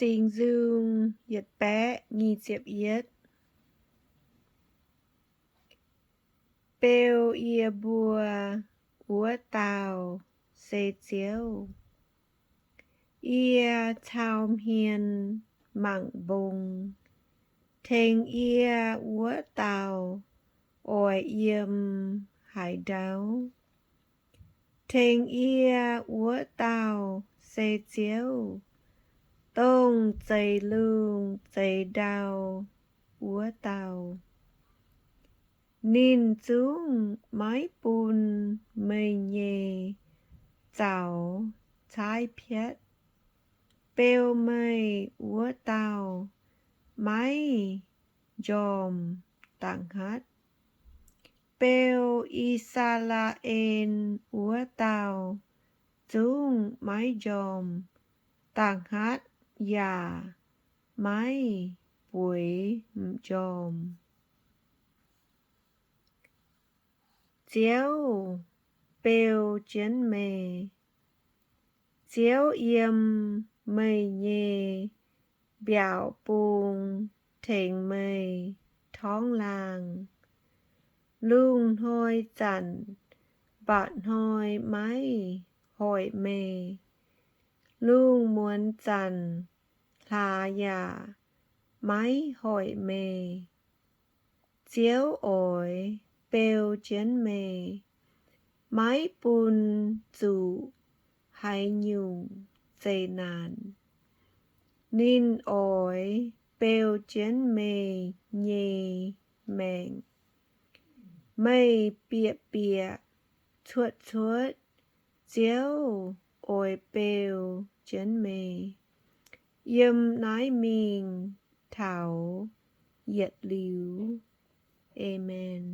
Sinh dương Yết bé Nhi Diệp Yết Bêu Ia Bùa Úa Tào Xê Chiếu Ia Thao Hiền Mặng Bùng Thênh Ia Úa Tào Ôi Yêm Hải Đáo Thênh Ia Úa Tào Xê Chiếu Tông Dây Lương Dây Đào Úa Tào Ninh Dung Mái Bùn Mây Nhê Giáo Thái Piết Bêu Mây Úa Tào Mái Dòm Tặng Hát Bêu Israel Úa Tào Dung Mái Dòm Tặng Hát Dạ Mái Bùi Dòm Chiếu Bêu Chiến Mê Chiếu Yêm Mây Nhê Biểu Bùng Thênh Mây Thóng Làng Lung Hôi Chẩn Bạn Hôi Mái Hội Mê Lung Muốn Chẩn Thà Dạ Mái Hội Mê Chiếu Ổi Bêu Chiến Mê Mái Bùn Dụ Hai Nhung Dây Nàn Ninh Ổi Bêu Chiến Mê Nhê Mẹng Mây Bịa Bịa Chuột Chuột Chiếu Ổi Bêu Chiến Mê Yêm Nái Mình Thảo Yết Lưu Amen.